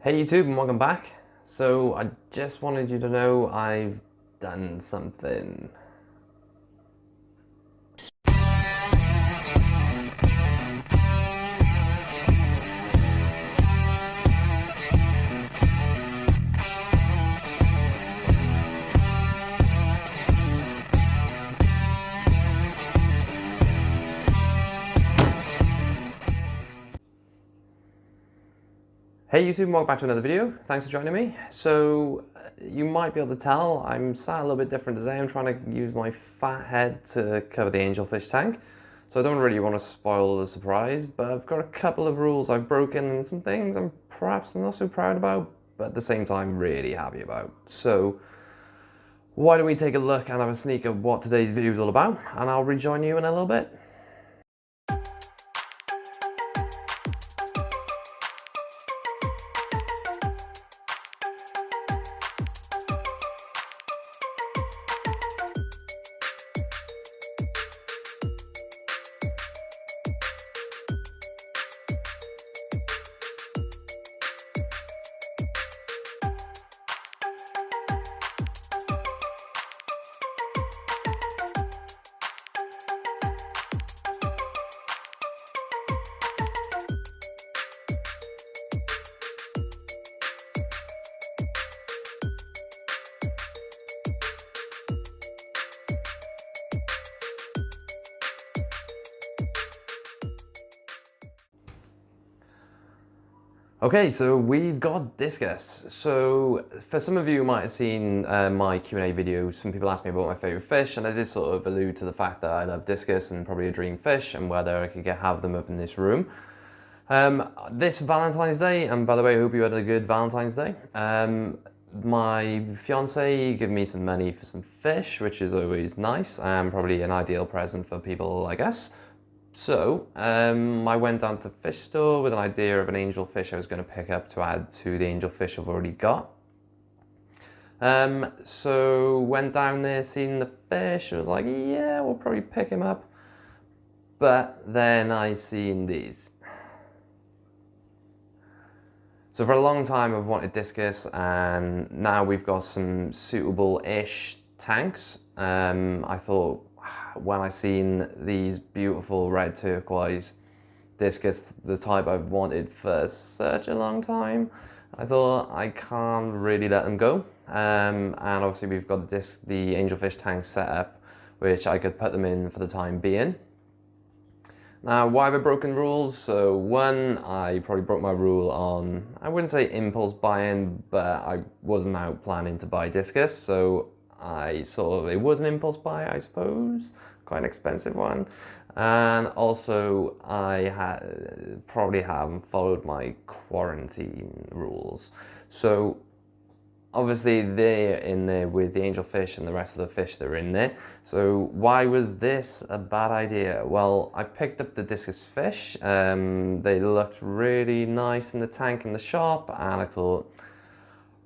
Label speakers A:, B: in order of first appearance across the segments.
A: Hey YouTube, and welcome back. So I just wanted you to know I've done something. Hey YouTube, and welcome back to another video. Thanks for joining me. So you might be able to tell I'm sat a little bit different today. I'm trying to use my fat head to cover the angelfish tank. So I don't really want to spoil the surprise, but I've got a couple of rules I've broken and some things I'm perhaps not so proud about, but at the same time really happy about. So why don't we take a look and have a sneak of what today's video is all about, and I'll rejoin you in a little bit. Okay, so we've got Discus. So for some of you who might have seen my Q&A video, some people asked me about my favourite fish, and I did sort of allude to the fact that I love Discus and probably a dream fish, and whether I could have them up in this room. This Valentine's Day, and by the way, I hope you had a good Valentine's Day. My fiance gave me some money for some fish, which is always nice, and probably an ideal present for people, I guess. So I went down to the fish store with an idea of an angelfish I was going to pick up to add to the angelfish I've already got. So went down there, seen the fish, I was like, yeah, we'll probably pick him up. But then I seen these. So for a long time I've wanted Discus, and now we've got some suitable-ish tanks. I thought, when I seen these beautiful red turquoise Discus, the type I've wanted for such a long time, I thought I can't really let them go. And obviously we've got the angelfish tank set up, which I could put them in for the time being. Now, why have I broken rules? So one, I probably broke my rule on, I wouldn't say impulse buying, but I wasn't out planning to buy Discus, so it was an impulse buy, I suppose, quite an expensive one. And also I probably haven't followed my quarantine rules. So obviously they're in there with the angelfish and the rest of the fish that are in there. So why was this a bad idea? Well, I picked up the Discus fish. They looked really nice in the tank in the shop, and I thought,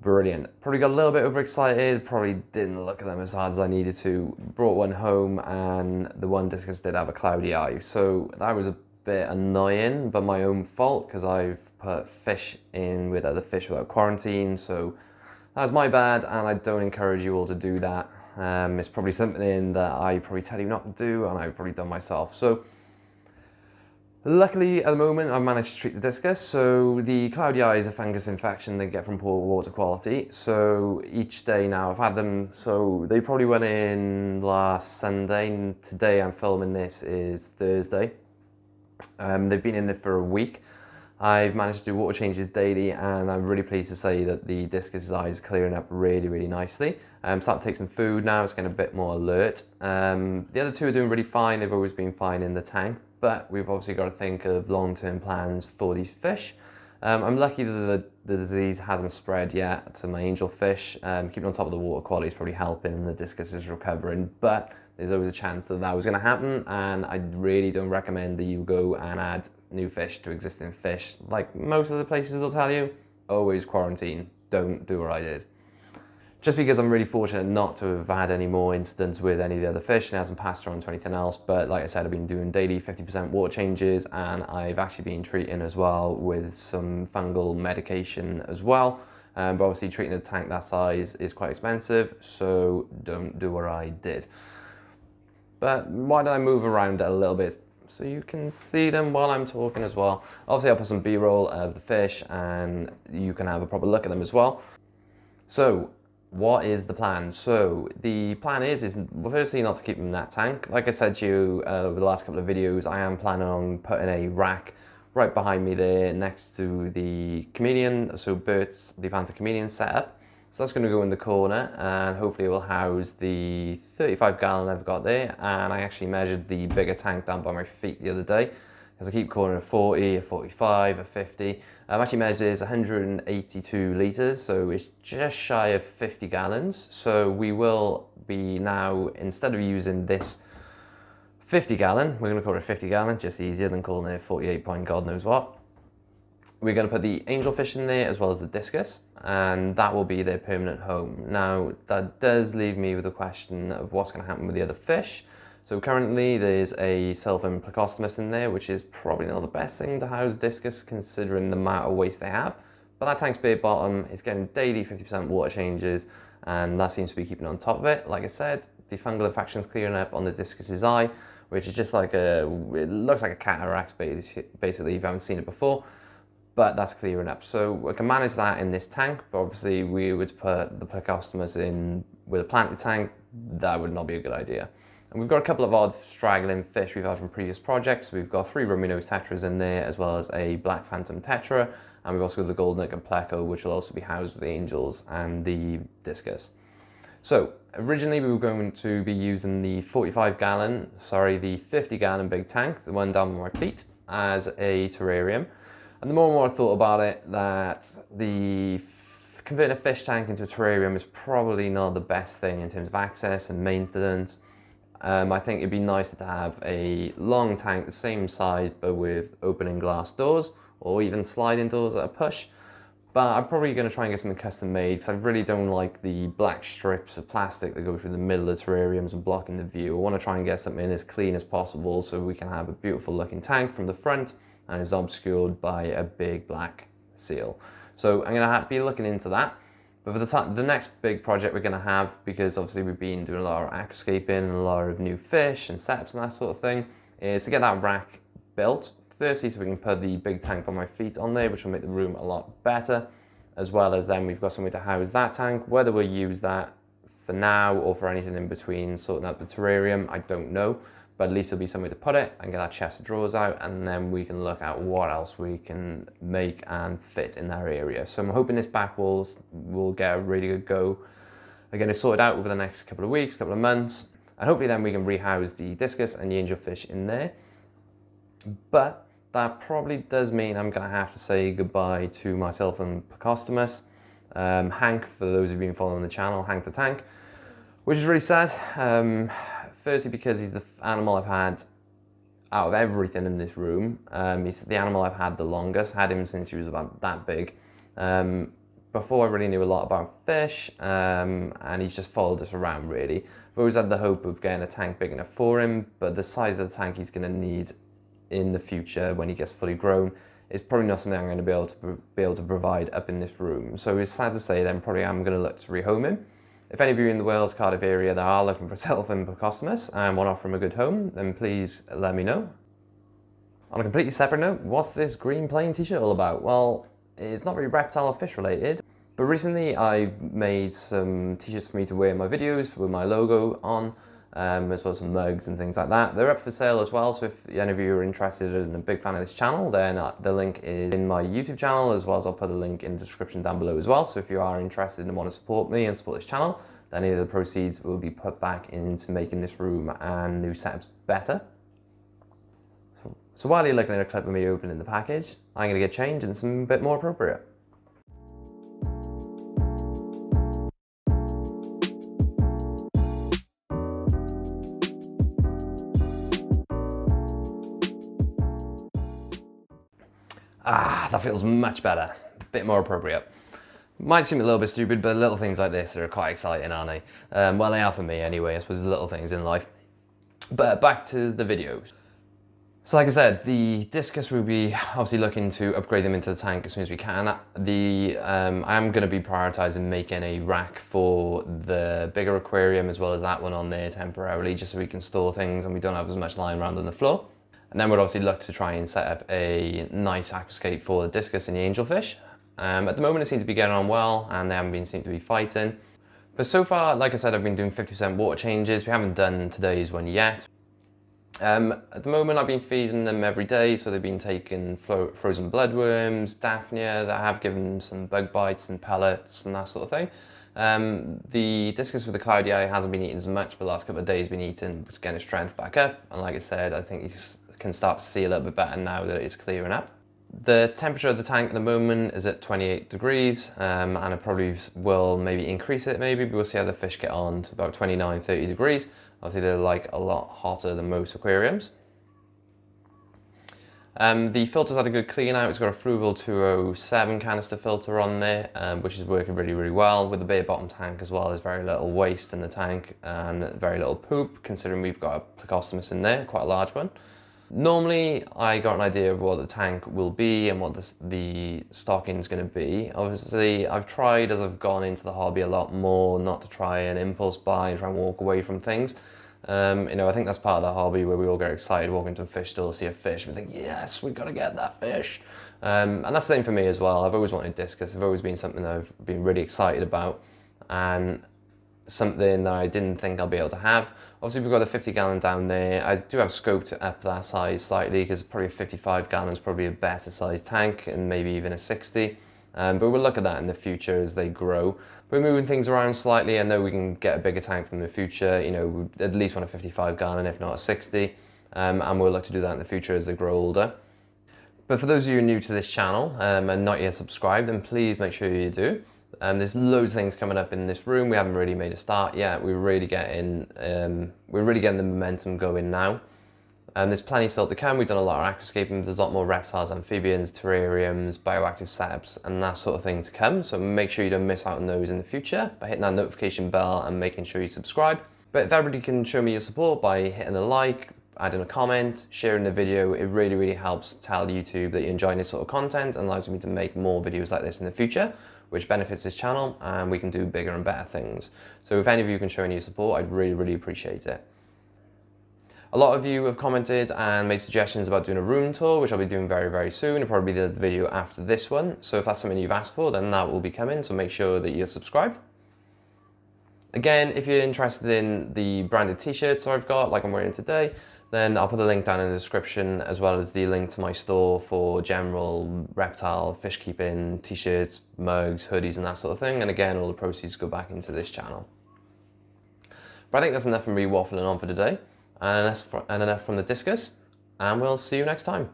A: brilliant. Probably got a little bit overexcited, probably didn't look at them as hard as I needed to. Brought one home, and the one Discus did have a cloudy eye. So that was a bit annoying, but my own fault, because I've put fish in with other fish without quarantine. So that was my bad, and I don't encourage you all to do that. It's probably something that I probably tell you not to do, and I've probably done myself. So luckily, at the moment, I've managed to treat the Discus. So the cloudy eye is a fungus infection they get from poor water quality. So each day now I've had them, so they probably went in last Sunday, and today I'm filming this is Thursday. They've been in there for a week. I've managed to do water changes daily, and I'm really pleased to say that the Discus's eye is clearing up really, really nicely. Starting to take some food now, it's getting a bit more alert. The other two are doing really fine, they've always been fine in the tank, but we've obviously got to think of long-term plans for these fish. I'm lucky that the disease hasn't spread yet to my angelfish. Keeping on top of the water quality is probably helping, and the Discus is recovering, but there's always a chance that that was going to happen, and I really don't recommend that you go and add new fish to existing fish. Like most of the places will tell you, always quarantine. Don't do what I did. Just because I'm really fortunate not to have had any more incidents with any of the other fish, and it hasn't passed on to anything else. But like I said, I've been doing daily 50% water changes, and I've actually been treating as well with some fungal medication as well. But obviously treating a tank that size is quite expensive, so don't do what I did. But why don't I move around a little bit so you can see them while I'm talking as well. Obviously I'll put some B-roll of the fish and you can have a proper look at them as well. So what is the plan? So the plan is firstly not to keep them in that tank. Like I said to you over the last couple of videos, I am planning on putting a rack right behind me there next to the chameleon, so Bert's the panther chameleon setup. So that's going to go in the corner, and hopefully it will house the 35 gallon I've got there. And I actually measured the bigger tank down by my feet the other day, because I keep calling it a 40, a 45, a 50. I've actually measured it's 182 litres, so it's just shy of 50 gallons. So we will be now, instead of using this 50 gallon, we're going to call it 50 gallon, just easier than calling it 48 point God knows what. We're going to put the angelfish in there as well as the discus, and that will be their permanent home. Now that does leave me with the question of what's going to happen with the other fish. So currently there's a silver plecostomus in there, which is probably not the best thing to house discus considering the amount of waste they have. But that tank's bare bottom, it's getting daily 50% water changes, and that seems to be keeping on top of it. Like I said, the fungal infection's clearing up on the discus's eye, which is just like it looks like a cataract basically if you haven't seen it before. But that's clearing up. So we can manage that in this tank, but obviously we would put the plecostomus in with a planted tank. That would not be a good idea. And we've got a couple of odd straggling fish we've had from previous projects. We've got 3 rummy-nosed tetras in there, as well as a black phantom tetra, and we've also got the golden and pleco, which will also be housed with the angels and the discus. So originally we were going to be using the 50 gallon big tank, the one down by my feet, as a terrarium. And the more and more I thought about it, that converting a fish tank into a terrarium is probably not the best thing in terms of access and maintenance. I think it'd be nicer to have a long tank the same size but with opening glass doors or even sliding doors at a push. But I'm probably going to try and get something custom made, because I really don't like the black strips of plastic that go through the middle of the terrariums and blocking the view. I want to try and get something as clean as possible so we can have a beautiful looking tank from the front and it's obscured by a big black seal. So I'm going to be looking into that. But for the next big project we're going to have, because obviously we've been doing a lot of aquascaping and a lot of new fish and setups and that sort of thing, is to get that rack built. Firstly, so we can put the big tank by my feet on there, which will make the room a lot better, as well as then we've got somewhere to house that tank. Whether we'll use that for now or for anything in between sorting out the terrarium, I don't know, but at least there'll be somewhere to put it and get that chest of drawers out, and then we can look at what else we can make and fit in that area. So I'm hoping this back walls will get a really good go. Again, it's sorted out over the next couple of weeks, couple of months, and hopefully then we can rehouse the discus and the angelfish in there. But that probably does mean I'm going to have to say goodbye to myself and plecostomus. Hank, for those of you following the channel, Hank the tank, which is really sad. Firstly, because he's the animal I've had out of everything in this room. He's the animal I've had the longest, had him since he was about that big. Before I really knew a lot about fish, and he's just followed us around really. I've always had the hope of getting a tank big enough for him, but the size of the tank he's going to need in the future when he gets fully grown is probably not something I'm going to be able to provide up in this room. So it's sad to say then probably I'm going to look to rehome him. If any of you in the Wales, Cardiff area that are looking for a silver plecostomus and want to offer him a good home, then please let me know. On a completely separate note, what's this green plain t-shirt all about? Well, it's not really reptile or fish related, but recently I made some t-shirts for me to wear in my videos with my logo on, as well as some mugs and things like that. They're up for sale as well, so if any of you are interested and a big fan of this channel, then the link is in my YouTube channel, as well as I'll put a link in the description down below as well. So if you are interested and want to support me and support this channel, then any of the proceeds will be put back into making this room and new setups better. So while you're looking at a clip of me opening the package, I'm going to get changed and some bit more appropriate. Ah, that feels much better, a bit more appropriate. Might seem a little bit stupid, but little things like this are quite exciting, aren't they? Well, they are for me anyway, I suppose, the little things in life. But back to the videos. So like I said, the Discus, will be obviously looking to upgrade them into the tank as soon as we can. I am going to be prioritising making a rack for the bigger aquarium as well as that one on there temporarily, just so we can store things and we don't have as much lying around on the floor. And then we'd obviously look to try and set up a nice aquascape for the Discus and the angelfish. At the moment it seems to be getting on well and they haven't seemed to be fighting. But so far, like I said, I've been doing 50% water changes. We haven't done today's one yet. At the moment I've been feeding them every day, so they've been taking frozen bloodworms, Daphnia, that have given them some bug bites and pellets and that sort of thing. The Discus with the cloudy eye hasn't been eating as much, but the last couple of days been eating to get his strength back up. And like I said, I think he can start to see a little bit better now that it's clearing up. The temperature of the tank at the moment is at 28 degrees, and I probably will maybe increase it but we'll see how the fish get on to about 29, 30 degrees. Obviously they're like a lot hotter than most aquariums. The filter's had a good clean out. It's got a Frugal 207 canister filter on there, which is working really, really well. With the bare bottom tank as well, there's very little waste in the tank and very little poop, considering we've got a plecostomus in there, quite a large one. Normally, I got an idea of what the tank will be and what the stocking is going to be. Obviously, I've tried as I've gone into the hobby a lot more not to try and impulse buy and try and walk away from things. You know, I think that's part of the hobby where we all get excited, walk into a fish store, see a fish, and we think, yes, we've got to get that fish. And that's the same for me as well. I've always wanted Discus. It's always been something that I've been really excited about and something that I didn't think I'll be able to have. Obviously we've got a 50 gallon down there. I do have scope to up that size slightly because probably a 55 gallon is probably a better size tank and maybe even a 60. But we'll look at that in the future as they grow. We're moving things around slightly. I know we can get a bigger tank in the future. You know, we at least want a 55 gallon, if not a 60. And we'll look to do that in the future as they grow older. But for those of you new to this channel and not yet subscribed, then please make sure you do. There's loads of things coming up in this room. We haven't really made a start yet. We're really getting the momentum going now. There's plenty still to come. We've done a lot of aquascaping. There's a lot more reptiles, amphibians, terrariums, bioactive setups, and that sort of thing to come. So make sure you don't miss out on those in the future by hitting that notification bell and making sure you subscribe. But if everybody can show me your support by hitting a like, adding a comment, sharing the video, it really, really helps tell YouTube that you're enjoying this sort of content and allows me to make more videos like this in the future, which benefits this channel and we can do bigger and better things. So if any of you can show any support, I'd really, really appreciate it. A lot of you have commented and made suggestions about doing a room tour, which I'll be doing very, very soon. It'll probably be the video after this one. So if that's something you've asked for, then that will be coming. So make sure that you're subscribed. Again, if you're interested in the branded t-shirts I've got, like I'm wearing today, then I'll put the link down in the description, as well as the link to my store for general reptile, fish keeping, t-shirts, mugs, hoodies, and that sort of thing. And again, all the proceeds go back into this channel. But I think that's enough from me waffling on for today, and enough from the Discus, and we'll see you next time.